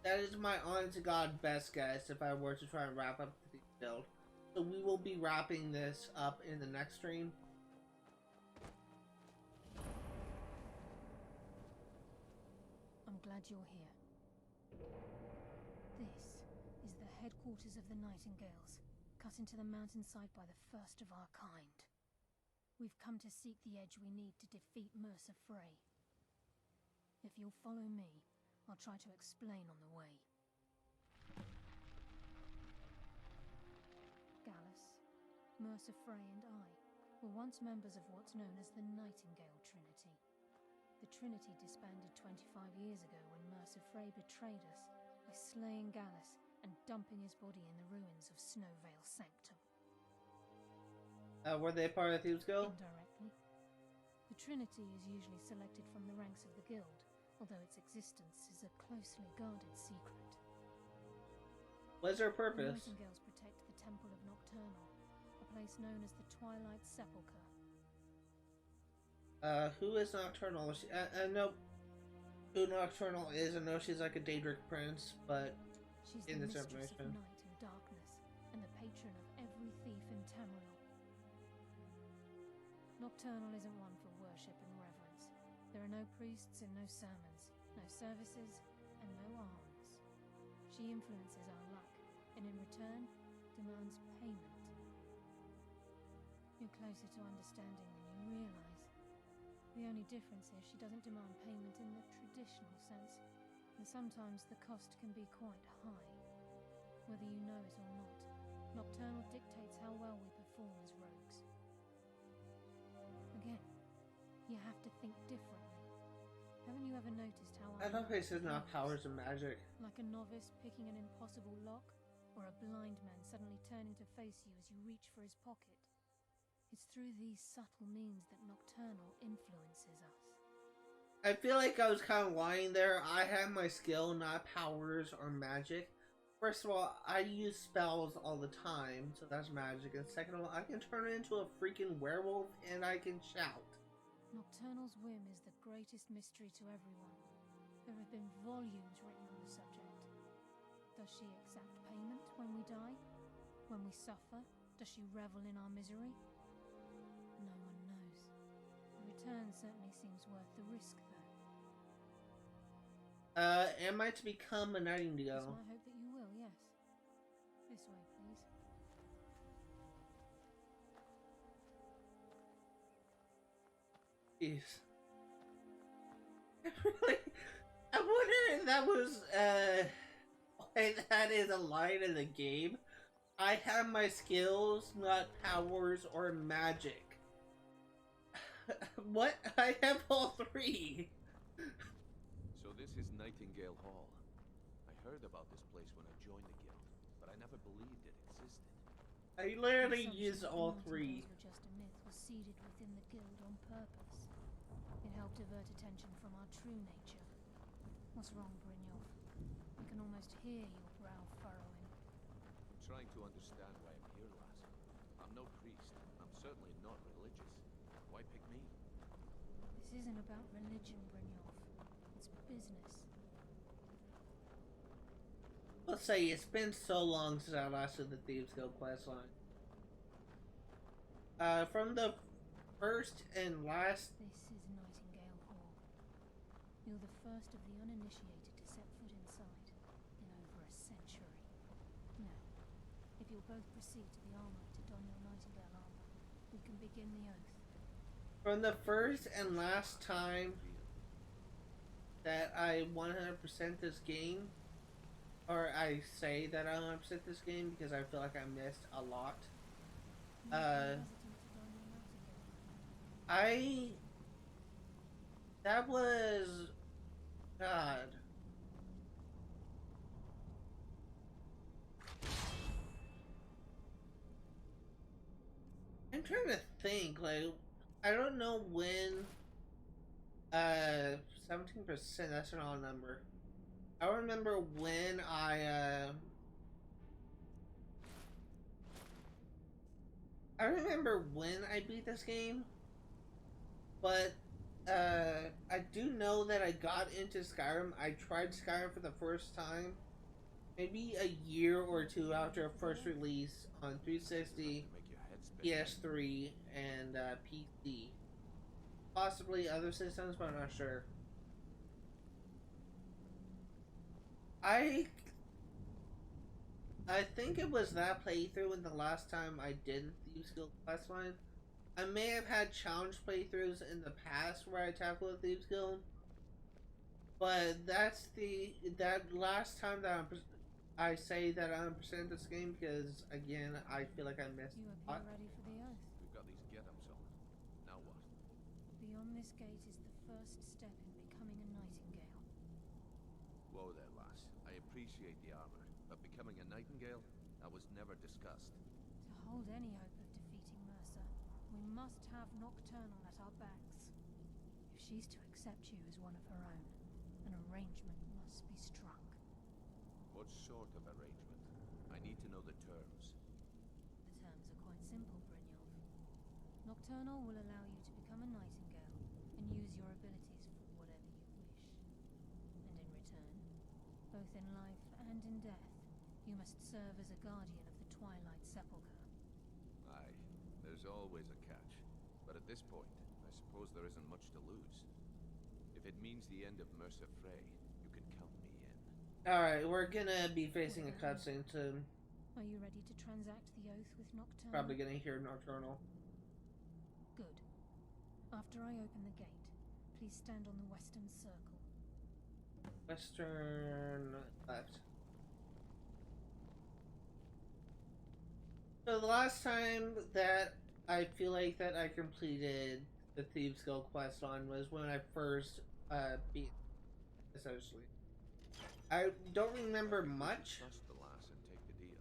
That is my honest to God best guess if I were to try and wrap up the build. So we will be wrapping this up in the next stream. I'm glad you're here. This is the headquarters of the Nightingales, cut into the mountainside by the first of our kind. We've come to seek the edge we need to defeat Mercer Frey. If you'll follow me, I'll try to explain on the way. Gallus, Mercer Frey and I were once members of what's known as the Nightingale Trinity. The Trinity disbanded 25 years ago when Mercer Frey betrayed us by slaying Gallus and dumping his body in the ruins of Snowvale Sanctum. Were they part of the Thieves Guild? Indirectly. The Trinity is usually selected from the ranks of the Guild, although its existence is a closely guarded secret. What's their purpose? The Nightingales protect the Temple of Nocturnal, a place known as the Twilight Sepulchre. Who is Nocturnal? I know who Nocturnal is. I know she's like a Daedric prince, but she's in the this mistress information. of night and darkness, and the patron of every thief in Tamriel. Nocturnal isn't one for worship and reverence. There are no priests and no sermons, no services, and no alms. She influences our luck, and in return, demands payment. You're closer to understanding than you realize. The only difference is she doesn't demand payment in the traditional sense, and sometimes the cost can be quite high. Whether you know it or not, Nocturnal dictates how well we perform as rogues. Again, you have to think differently. Haven't you ever noticed how I love how it says not powers of magic. like a novice picking an impossible lock, or a blind man suddenly turning to face you as you reach for his pocket? It's through these subtle means that Nocturnal influences us. I feel like I was kind of lying there. I have my skill, not powers or magic. First of all, I use spells all the time, so that's magic. And second of all, I can turn into a freaking werewolf and I can shout. Nocturnal's whim is the greatest mystery to everyone. There have been volumes written on the subject. Does she exact payment when we die? When we suffer? Does she revel in our misery? No one knows. The return certainly seems worth the risk, though. Am I to become a Nightingale? So I hope that you will, yes. This way, please. Jeez. Really? I wonder if that was, why that is a line in the game. I have my skills, not powers or magic. What? I have all three. So this is Nightingale Hall. I heard about this place when I joined the guild, but I never believed it existed. I literally The used assumption all that the three. Nightingales were just a myth was seeded within the guild on purpose. It helped divert attention from our true nature. What's wrong, Brynjolf? I can almost hear your brow furrowing. I'm trying to understand why I'm here, lass. I'm no priest. I'm certainly not religious. Why pick me? This isn't about religion, Brynjolf. It's business. Let's say it's been so long since I last did the Thieves Guild Questline. From the first and last. This is Nightingale Hall. You're the first of the uninitiated to set foot inside in over a century. Now, if you'll both proceed to the armory to don your Nightingale armor, we can begin the oath. From the first and last time that I 100% this game, or I say that I 100% this game because I feel like I missed a lot. That was, God. I'm trying to think, like, I don't know when, 17%, that's an odd number. I remember when I remember when I beat this game, but I do know that I got into Skyrim. I tried Skyrim for the first time maybe a year or two after first release on 360, Make your head spin. PS3, and PC. Possibly other systems, but I'm not sure. I I think it was that playthrough when the last time I did Thieves Guild Questline. I may have had challenge playthroughs in the past where I tackled Thieves Guild, but that last time that I say that I'm percent this game because again I feel like I missed You a lot. appear ready for the oath. We've got these get-ups on. Now what? Beyond this gate is the first step in becoming a Nightingale. Whoa there, lass. I appreciate the armor, but becoming a Nightingale? That was never discussed. To hold any hope of defeating Mercer, we must have Nocturnal at our backs. If she's to accept you as one of her own, an arrangement must be struck. What sort of arrangement? I need to know the terms. The terms are quite simple, Brynjolf. Nocturnal will allow you to become a Nightingale and use your abilities for whatever you wish. And in return, both in life and in death, you must serve as a guardian of the Twilight Sepulchre. Aye, there's always a catch. But at this point, I suppose there isn't much to lose. If it means the end of Mercer Frey, you can count me in. Alright, we're gonna be facing a cutscene soon. Are you ready to transact the oath with Nocturnal? Probably gonna hear Nocturnal. Good. After I open the gate, please stand on the western circle. Western left. So the last time that I feel like that I completed the Thieves Guild Questline was when I first beat essentially. I don't remember much. Trust the lass and take the deal.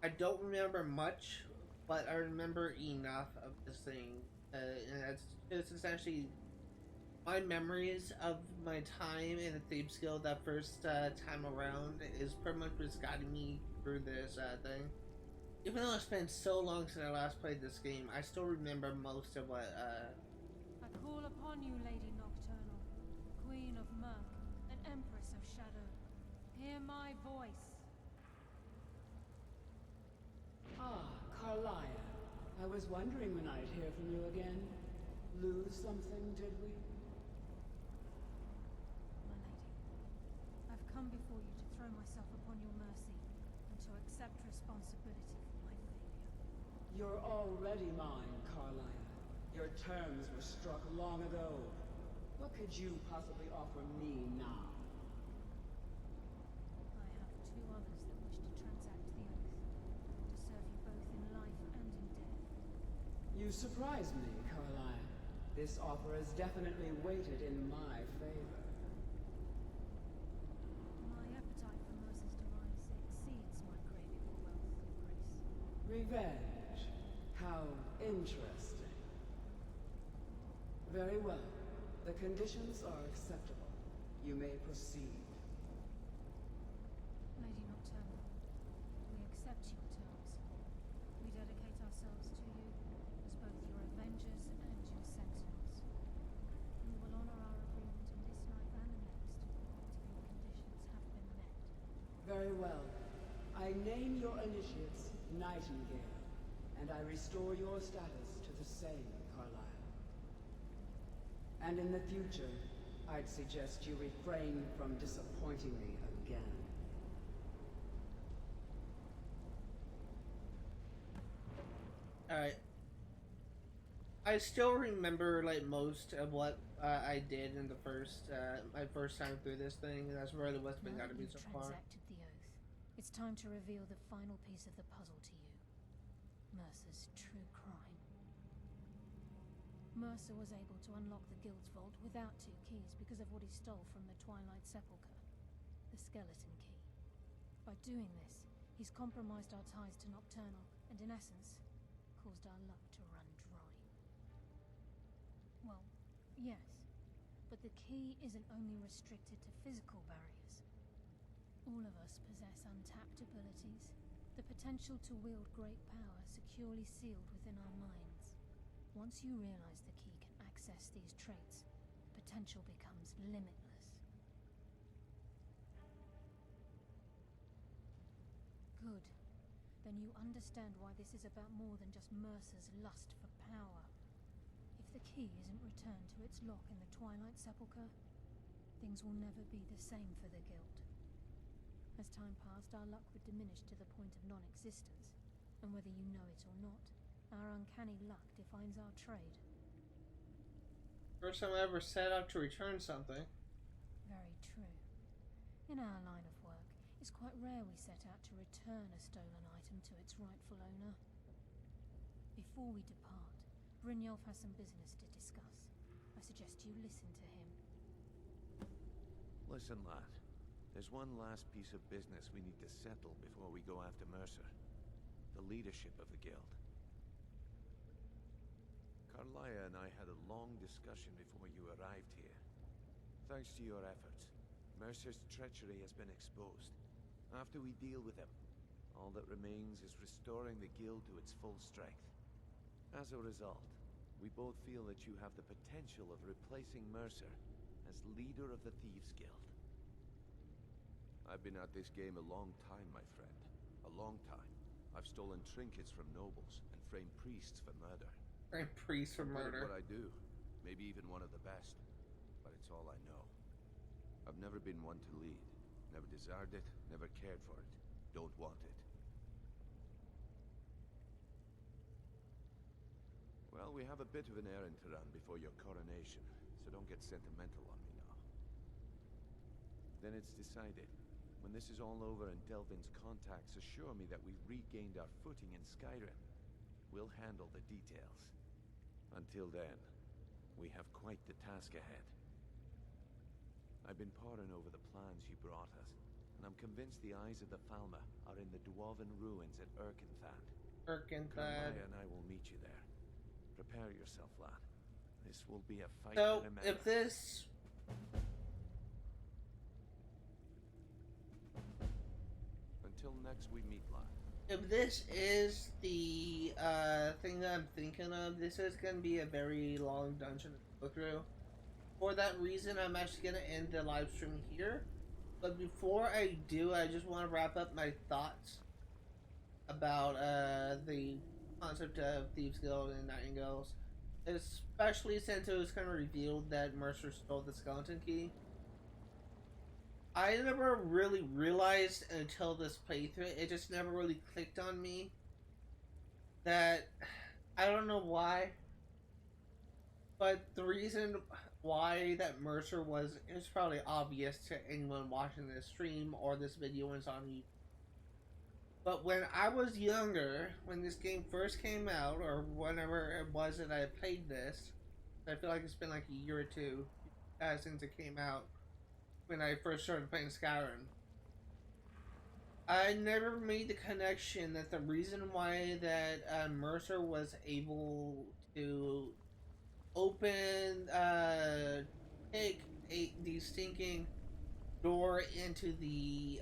I don't remember much, but I remember enough of this thing. And it's essentially my memories of my time in the Thieves Guild that first time around is pretty much what's guiding me through this thing. Even though it's been so long since I last played this game, I still remember most of what I call upon you, Lady Nocturnal, Queen of Murk, and Empress of Shadow. Hear my voice. Ah, Carlia. I was wondering when I'd hear from you again. Lose something, did we? My lady, I've come before you to throw myself upon your mercy and to accept responsibility for my failure. You're already mine, Carlia. Your terms were struck long ago. What could you possibly offer me now? I have two others that wish to transact the oath, to serve you both in life and in death. You surprise me, Carlia. This offer is definitely weighted in my favor. My appetite for Mercer's demise exceeds my craving for wealth and grace. Revenge. How interesting. Very well. The conditions are acceptable. You may proceed. Lady Nocturnal, we accept your terms. We dedicate ourselves to you as both your avengers and your sentinels. We will honor our agreement in this life and the next, till your conditions have been met. Very well. I name your initiates Nightingale, and I restore your status to the same, Carlisle. And in the future, I'd suggest you refrain from disappointing me again. Alright. I still remember like most of what I did in the first my first time through this thing. That's really what's been Now got to that be you've so far. transacted the oath, it's time to reveal the final piece of the puzzle to you. Mercer's true crime. Mercer was able to unlock the Guild's vault without two keys because of what he stole from the Twilight Sepulchre, the skeleton key. By doing this, he's compromised our ties to Nocturnal, and in essence, caused our luck to run dry. Well, yes, but the key isn't only restricted to physical barriers. All of us possess untapped abilities, the potential to wield great power securely sealed within our minds. Once you realize the key can access these traits, potential becomes limitless. Good. Then you understand why this is about more than just Mercer's lust for power. If the key isn't returned to its lock in the Twilight Sepulchre, things will never be the same for the Guild. As time passed, our luck would diminish to the point of non-existence, and whether you know it or not, our uncanny luck defines our trade. First time I ever set out to return something. Very true. In our line of work, it's quite rare we set out to return a stolen item to its rightful owner. Before we depart, Brynjolf has some business to discuss. I suggest you listen to him. Listen, lad. There's one last piece of business we need to settle before we go after Mercer. The leadership of the Guild. Carlia and I had a long discussion before you arrived here. Thanks to your efforts, Mercer's treachery has been exposed. After we deal with him, all that remains is restoring the Guild to its full strength. As a result, we both feel that you have the potential of replacing Mercer as leader of the Thieves Guild. I've been at this game a long time, my friend. A long time. I've stolen trinkets from nobles and framed priests for murder. Framed priests for I'm good at murder. what I do. Maybe even one of the best. But it's all I know. I've never been one to lead. Never desired it, never cared for it. Don't want it. Well, we have a bit of an errand to run before your coronation, so don't get sentimental on me now. Then it's decided. When this is all over and Delvin's contacts assure me that we've regained our footing in Skyrim, we'll handle the details. Until then, we have quite the task ahead. I've been poring over the plans you brought us, and I'm convinced the eyes of the Falmer are in the Dwarven ruins at Erkenthand. Erkenthand. Carlia and I will meet you there. Prepare yourself, lad. This will be a fight So, to remember. if this... Until next we meet, lad. If this is the thing that I'm thinking of, this is going to be a very long dungeon to go through. For that reason, I'm actually going to end the live stream here. But before I do, I just want to wrap up my thoughts about the concept of Thieves Guild and Nightingales. Especially since it was kind of revealed that Mercer stole the skeleton key. I never really realized until this playthrough, it just never really clicked on me that, I don't know why, but the reason why that Mercer was, it's probably obvious to anyone watching this stream or this video when it's on YouTube. But when I was younger, when this game first came out, or whenever it was that I played this, I feel like it's been like a year or two since it came out, when I first started playing Skyrim, I never made the connection that the reason why that Mercer was able to open, take the stinking door into the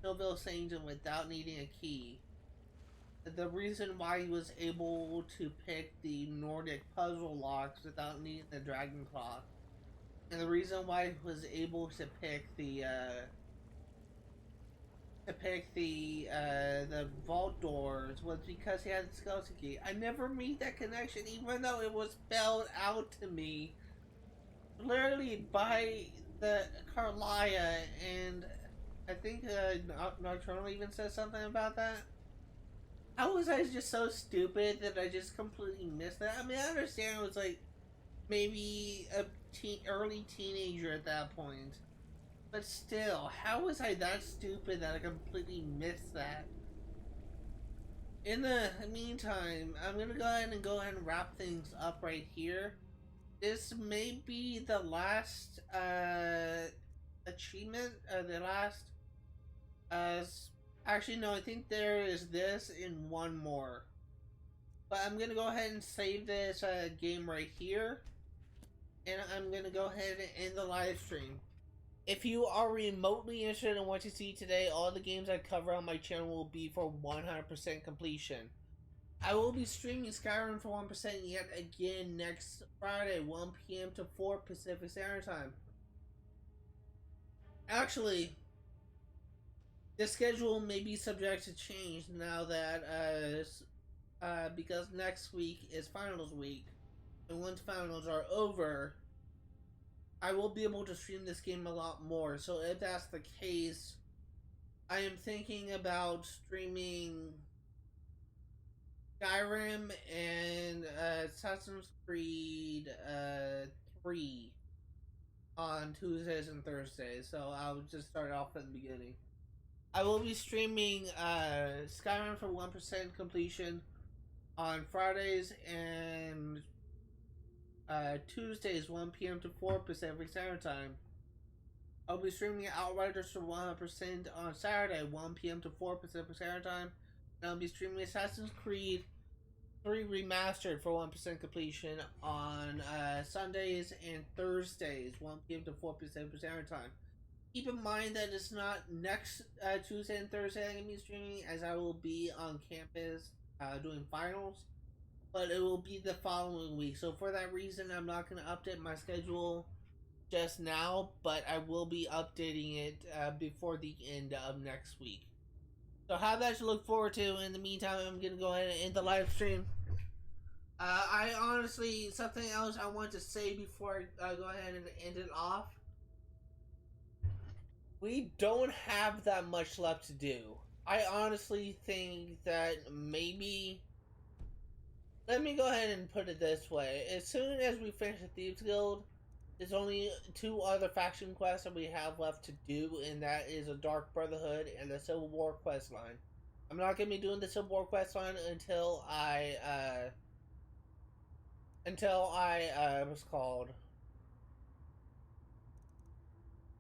Millville Sanctum without needing a key. The reason why he was able to pick the Nordic puzzle locks without needing the dragon claw. And the reason why he was able to pick the vault doors was because he had the skeleton key. I never made that connection, even though it was spelled out to me, literally by the Carlia, and I think Nocturnal even said something about that. How was I just so stupid that I just completely missed that? I mean, I understand it was like maybe a early teenager at that point, but still, how was I that stupid that I completely missed that? In the meantime, I'm gonna go ahead and wrap things up right here. This may be the last achievement, the last actually no, I think there is this and one more, but I'm gonna go ahead and save this game right here, and I'm gonna go ahead and end the live stream. If you are remotely interested in what you see today, all the games I cover on my channel will be for 100% completion. I will be streaming Skyrim for 1% yet again next Friday, 1 p.m. to 4 Pacific Standard Time. Actually, the schedule may be subject to change now that, because next week is finals week, and once finals are over, I will be able to stream this game a lot more. So if that's the case, I am thinking about streaming Skyrim and Assassin's Creed 3 on Tuesdays and Thursdays. So I'll just start off at the beginning. I will be streaming Skyrim for 1% completion on Fridays and Tuesdays, 1 p.m. to 4 Pacific Standard Time. I'll be streaming Outriders for 100% on Saturday, 1 p.m. to 4 Pacific Standard Time. And I'll be streaming Assassin's Creed 3 Remastered for 1% completion on Sundays and Thursdays, 1 p.m. to 4 Pacific Standard Time. Keep in mind that it's not next Tuesday and Thursday I'm going to be streaming, as I will be on campus doing finals, but it will be the following week. So for that reason, I'm not going to update my schedule just now, but I will be updating it before the end of next week. So have that to look forward to. In the meantime, I'm going to go ahead and end the live stream. I honestly, something else I want to say before I go ahead and end it off. We don't have that much left to do. I honestly think that maybe... Let me go ahead and put it this way. As soon as we finish the Thieves Guild, there's only 2 other faction quests that we have left to do, and that is a Dark Brotherhood and the Civil War questline. I'm not going to be doing the Civil War questline until I what's called?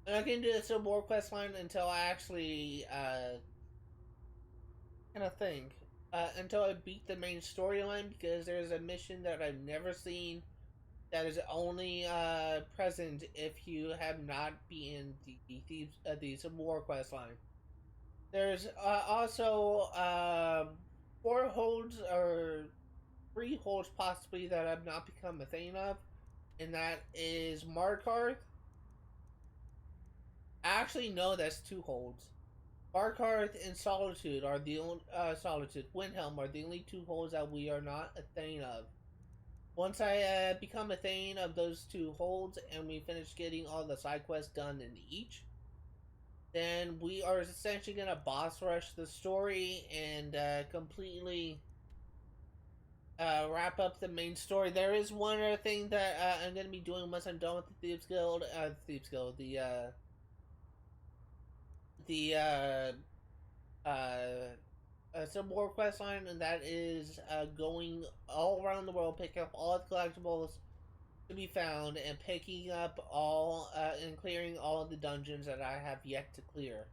I'm not going to do the Civil War questline until I actually, until I beat the main storyline, because there's a mission that I've never seen that is only present if you have not been the Civil War questline. There's also 4 holds or 3 holds possibly that I've not become a thing of, and that is Markarth. Actually, no, that's 2 holds. Markarth and Solitude are the only Windhelm are the only 2 holds that we are not a thing of. Once I become a thing of those 2 holds and we finish getting all the side quests done in each, then we are essentially gonna boss rush the story and completely wrap up the main story. There is one other thing that I'm gonna be doing once I'm done with the Thieves Guild. Civil War questline, and that is going all around the world, picking up all the collectibles to be found, and picking up all and clearing all of the dungeons that I have yet to clear.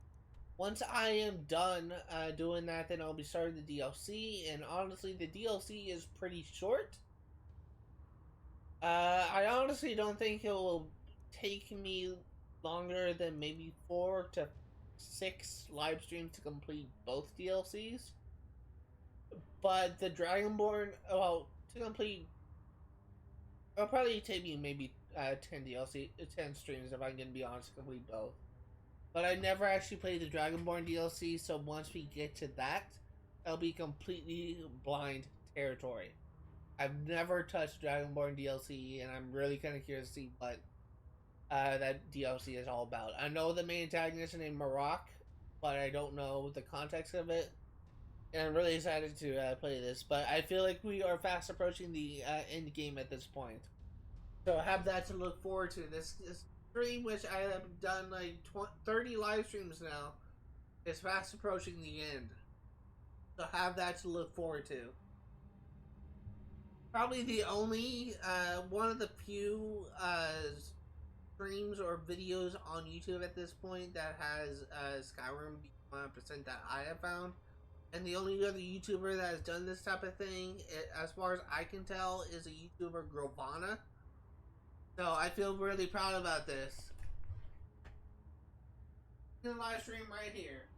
Once I am done doing that, then I'll be starting the DLC, and honestly, the DLC is pretty short. I honestly don't think it will take me longer than maybe 4 to 6 live streams to complete both DLCs. But the Dragonborn, well, to complete, it'll probably take me maybe 10 streams if I'm gonna be honest to complete both. But I never actually played the Dragonborn DLC, so once we get to that, it'll be completely blind territory. I've never touched Dragonborn DLC, and I'm really kind of curious to see what that DLC is all about. I know the main antagonist is named Maroc, but I don't know the context of it. And I'm really excited to play this, but I feel like we are fast approaching the end game at this point. So I have that to look forward to. This stream, which I have done like 30 live streams now, is fast approaching the end. So have that to look forward to. Probably the only, one of the few streams or videos on YouTube at this point that has Skyrim 100% that I have found. And the only other YouTuber that has done this type of thing, as far as I can tell, is a YouTuber, Grovana. So I feel really proud about this. The live stream right here.